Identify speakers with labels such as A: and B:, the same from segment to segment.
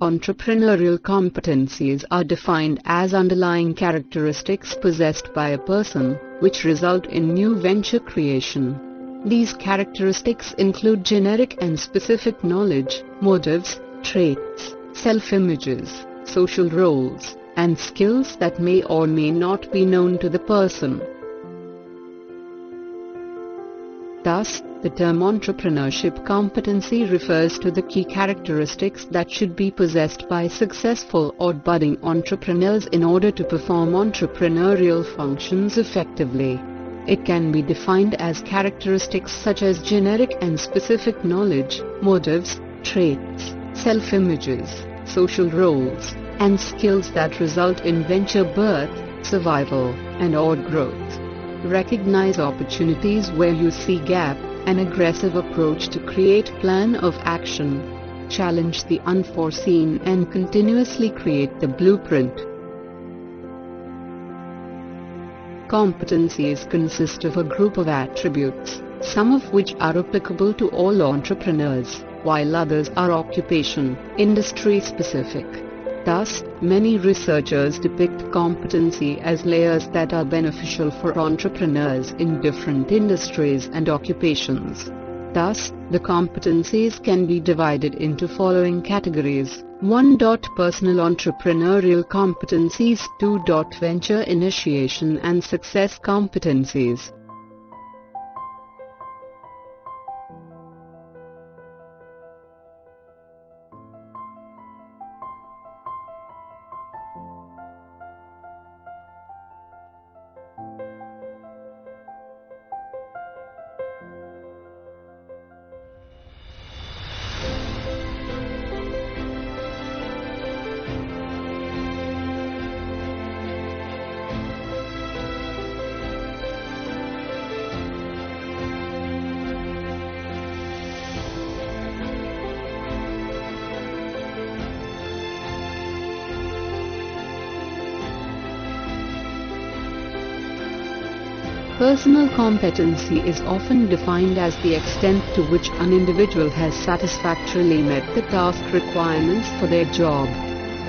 A: Entrepreneurial competencies are defined as underlying characteristics possessed by a person, which result in new venture creation. These characteristics include generic and specific knowledge, motives, traits, self-images, social roles, and skills that may or may not be known to the person. Thus, the term entrepreneurship competency refers to the key characteristics that should be possessed by successful or budding entrepreneurs in order to perform entrepreneurial functions effectively. It can be defined as characteristics such as generic and specific knowledge, motives, traits, self-images, social roles, and skills that result in venture birth, survival, and/or growth. Recognize opportunities where you see gap, an aggressive approach to create plan of action. Challenge the unforeseen and continuously create the blueprint. Competencies consist of a group of attributes, some of which are applicable to all entrepreneurs, while others are occupation, industry specific. Thus, many researchers depict competency as layers that are beneficial for entrepreneurs in different industries and occupations. Thus, the competencies can be divided into following categories: 1. Personal entrepreneurial competencies, 2. Venture initiation and success competencies. Personal competency is often defined as the extent to which an individual has satisfactorily met the task requirements for their job.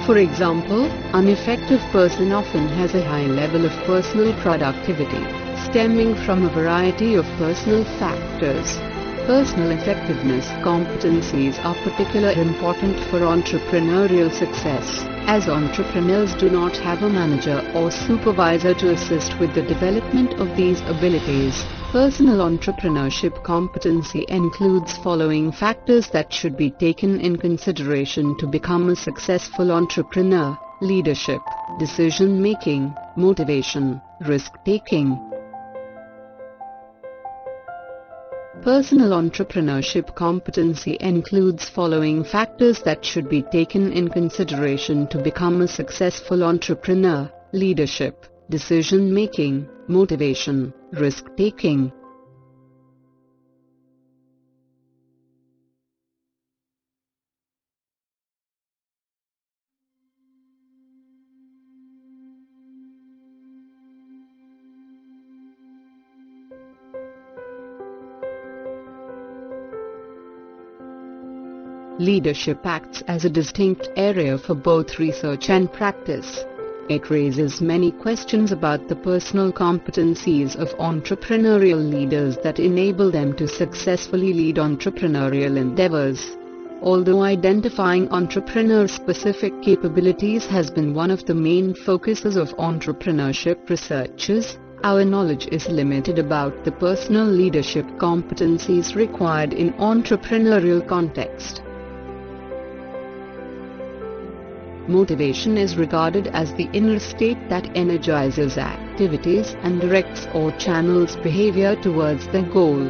A: For example, an effective person often has a high level of personal productivity, stemming from a variety of personal factors. Personal effectiveness competencies are particularly important for entrepreneurial success, as entrepreneurs do not have a manager or supervisor to assist with the development of these abilities. Personal entrepreneurship competency includes following factors that should be taken in consideration to become a successful entrepreneur: leadership, decision-making, motivation, risk-taking. Personal entrepreneurship competency includes following factors that should be taken in consideration to become a successful entrepreneur: leadership, decision-making, motivation, risk-taking. Leadership acts as a distinct area for both research and practice. It raises many questions about the personal competencies of entrepreneurial leaders that enable them to successfully lead entrepreneurial endeavors. Although identifying entrepreneur-specific capabilities has been one of the main focuses of entrepreneurship researchers, our knowledge is limited about the personal leadership competencies required in entrepreneurial context. Motivation is regarded as the inner state that energizes activities and directs or channels behavior towards the goal.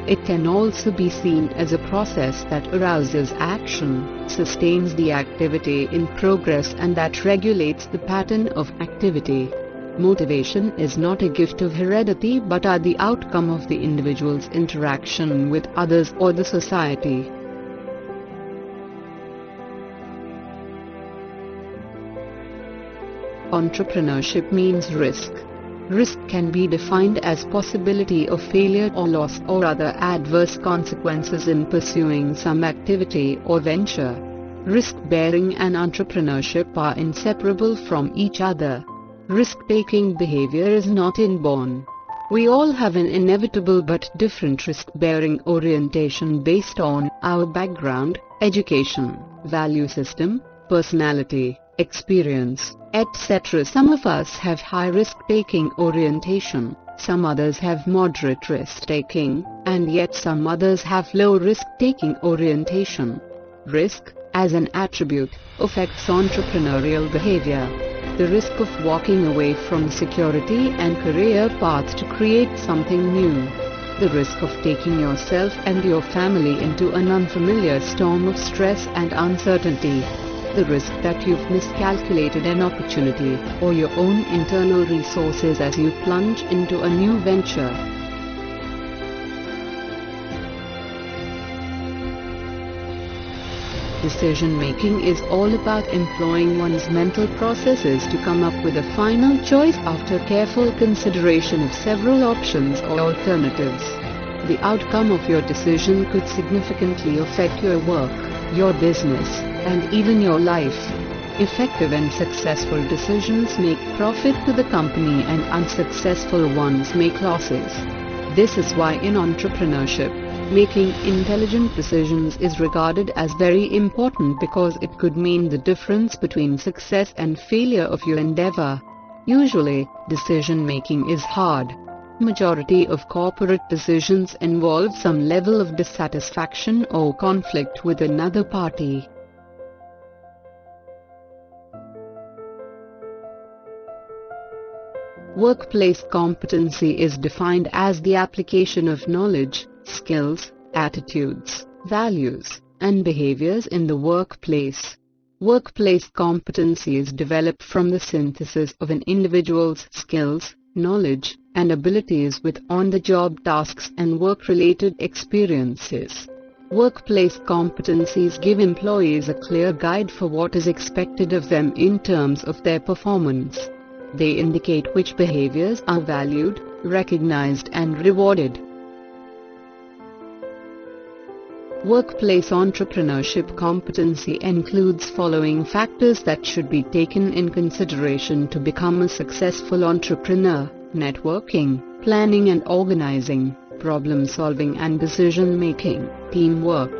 A: It can also be seen as a process that arouses action, sustains the activity in progress, and that regulates the pattern of activity. Motivation is not a gift of heredity but are the outcome of the individual's interaction with others or the society. Entrepreneurship means risk. Risk can be defined as possibility of failure or loss or other adverse consequences in pursuing some activity or venture. Risk-bearing and entrepreneurship are inseparable from each other. Risk-taking behavior is not inborn. We all have an inevitable but different risk-bearing orientation based on our background, education, value system, personality, experience, etc. Some of us have high risk-taking orientation, some others have moderate risk-taking, and yet some others have low risk-taking orientation. Risk, as an attribute, affects entrepreneurial behavior. The risk of walking away from security and career path to create something new. The risk of taking yourself and your family into an unfamiliar storm of stress and uncertainty. The risk that you've miscalculated an opportunity or your own internal resources as you plunge into a new venture. Decision-making is all about employing one's mental processes to come up with a final choice after careful consideration of several options or alternatives. The outcome of your decision could significantly affect your work, your business, and even your life. Effective and successful decisions make profit to the company and unsuccessful ones make losses. This is why in entrepreneurship, making intelligent decisions is regarded as very important, because it could mean the difference between success and failure of your endeavor. Usually, decision-making is hard. Majority of corporate decisions involve some level of dissatisfaction or conflict with another party. Workplace competency is defined as the application of knowledge, skills, attitudes, values, and behaviors in the workplace. Workplace competency is developed from the synthesis of an individual's skills, knowledge, and abilities with on-the-job tasks and work-related experiences. Workplace competencies give employees a clear guide for what is expected of them in terms of their performance. They indicate which behaviors are valued, recognized, and rewarded. Workplace entrepreneurship competency includes following factors that should be taken in consideration to become a successful entrepreneur: networking, planning and organizing, problem-solving and decision-making, teamwork.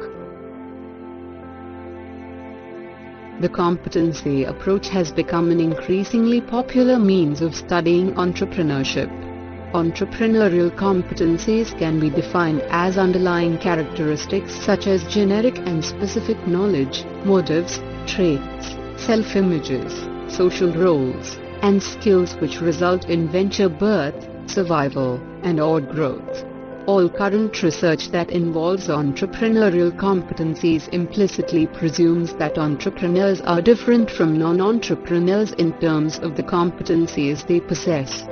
A: The competency approach has become an increasingly popular means of studying entrepreneurship. Entrepreneurial competencies can be defined as underlying characteristics such as generic and specific knowledge, motives, traits, self-images, social roles, and skills which result in venture birth, survival, and/or growth. All current research that involves entrepreneurial competencies implicitly presumes that entrepreneurs are different from non-entrepreneurs in terms of the competencies they possess.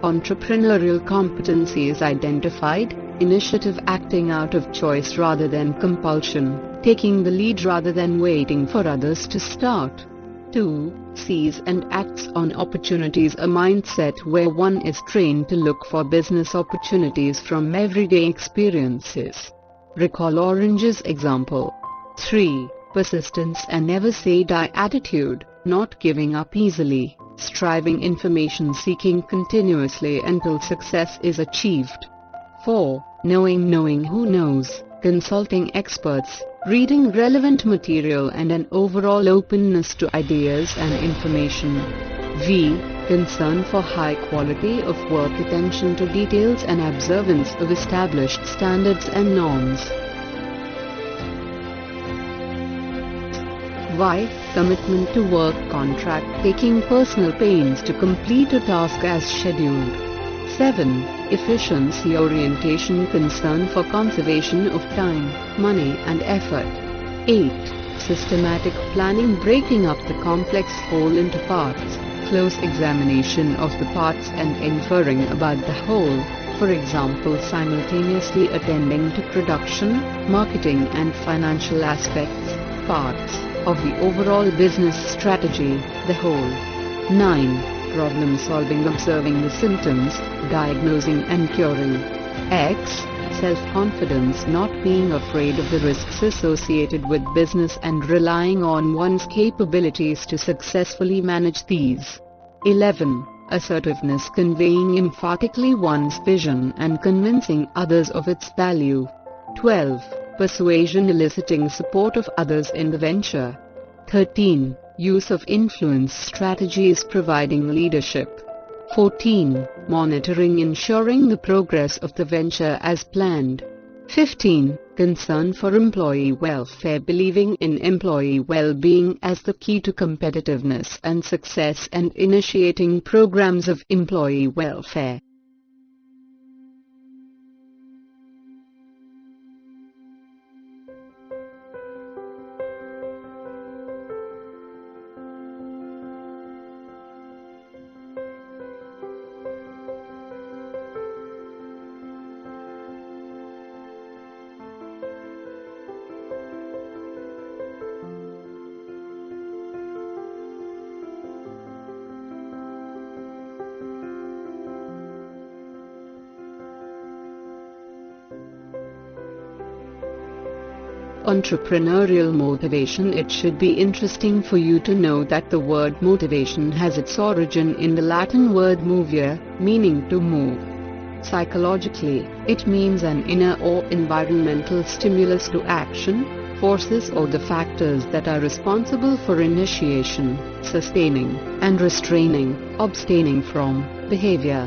A: Entrepreneurial competency is identified: initiative, acting out of choice rather than compulsion, taking the lead rather than waiting for others to start. 2. Sees and acts on opportunities, a mindset where one is trained to look for business opportunities from everyday experiences. Recall Orange's example. 3. Persistence and never say die attitude, not giving up easily, striving, information seeking continuously until success is achieved. 4. Knowing who knows, consulting experts, reading relevant material, and an overall openness to ideas and information. V. Concern for high quality of work, attention to details and observance of established standards and norms. Y. Commitment to work contract, taking personal pains to complete a task as scheduled. 7. Efficiency orientation, concern for conservation of time, money and effort. 8. Systematic planning, breaking up the complex whole into parts, close examination of the parts and inferring about the whole, for example simultaneously attending to production, marketing and financial aspects, parts, of the overall business strategy, the whole. 9. Problem solving, observing the symptoms, diagnosing and curing. X. self-confidence, not being afraid of the risks associated with business and relying on one's capabilities to successfully manage these. 11. Assertiveness, conveying emphatically one's vision and convincing others of its value. 12. Persuasion, eliciting support of others in the venture. 13. Use of influence strategies, providing leadership. 14. Monitoring, ensuring the progress of the venture as planned. 15. Concern for employee welfare, believing in employee well-being as the key to competitiveness and success and initiating programs of employee welfare. Entrepreneurial motivation. It should be interesting for you to know that the word motivation has its origin in the Latin word movere, meaning to move. Psychologically, it means an inner or environmental stimulus to action, forces or the factors that are responsible for initiation, sustaining, and restraining, abstaining from, behavior.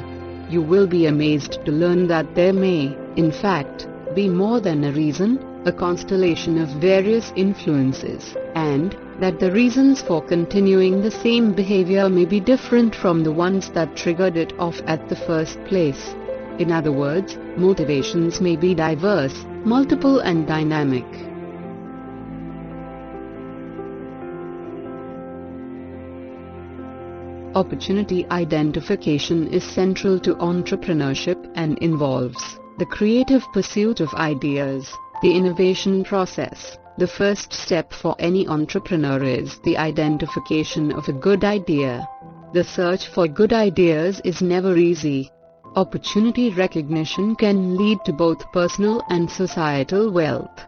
A: You will be amazed to learn that there may, in fact, be more than a reason, a constellation of various influences, and that the reasons for continuing the same behavior may be different from the ones that triggered it off at the first place. In other words, motivations may be diverse, multiple and dynamic. Opportunity identification is central to entrepreneurship and involves the creative pursuit of ideas. The innovation process. The first step for any entrepreneur is the identification of a good idea. The search for good ideas is never easy. Opportunity recognition can lead to both personal and societal wealth.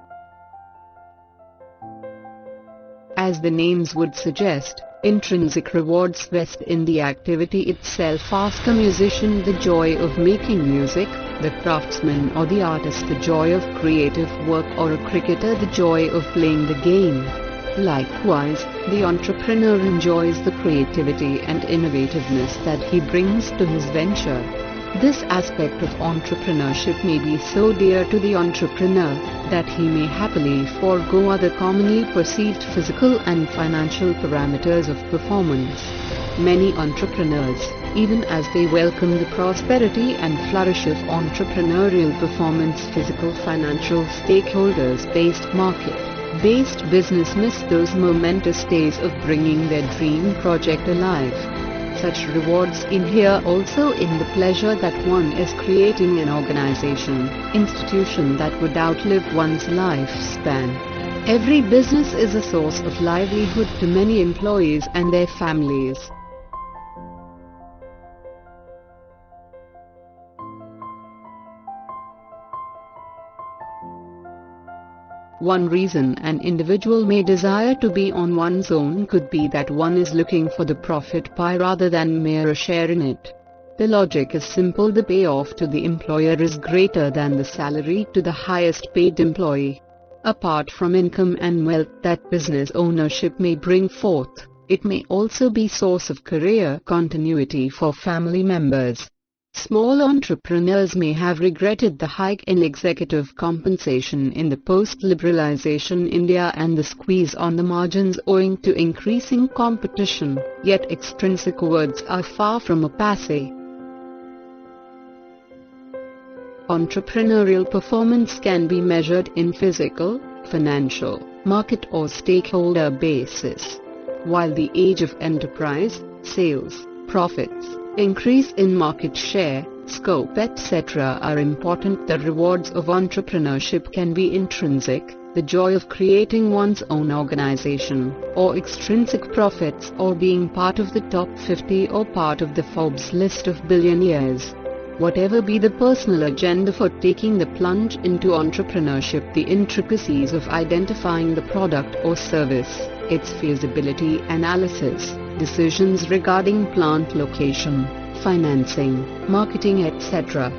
A: As the names would suggest, intrinsic rewards vest in the activity itself. Ask a musician the joy of making music, the craftsman or the artist the joy of creative work, or a cricketer the joy of playing the game. Likewise, the entrepreneur enjoys the creativity and innovativeness that he brings to his venture. This aspect of entrepreneurship may be so dear to the entrepreneur that he may happily forego other commonly perceived physical and financial parameters of performance. Many entrepreneurs, even as they welcome the prosperity and flourish of entrepreneurial performance, physical financial stakeholders-based market-based business, miss those momentous days of bringing their dream project alive. Such rewards inhere also in the pleasure that one is creating an organization, institution that would outlive one's lifespan. Every business is a source of livelihood to many employees and their families. One reason an individual may desire to be on one's own could be that one is looking for the profit pie rather than mere share in it. The logic is simple: the payoff to the employer is greater than the salary to the highest paid employee. Apart from income and wealth that business ownership may bring forth, it may also be source of career continuity for family members. Small entrepreneurs may have regretted the hike in executive compensation in the post-liberalization India and the squeeze on the margins owing to increasing competition, yet extrinsic words are far from a passé. Entrepreneurial performance can be measured in physical, financial, market or stakeholder basis. While the age of enterprise, sales, profits, increase in market share, scope etc. are important, the rewards of entrepreneurship can be intrinsic, the joy of creating one's own organization, or extrinsic profits or being part of the top 50 or part of the Forbes list of billionaires. Whatever be the personal agenda for taking the plunge into entrepreneurship, the intricacies of identifying the product or service, its feasibility analysis, decisions regarding plant location, financing, marketing, etc.,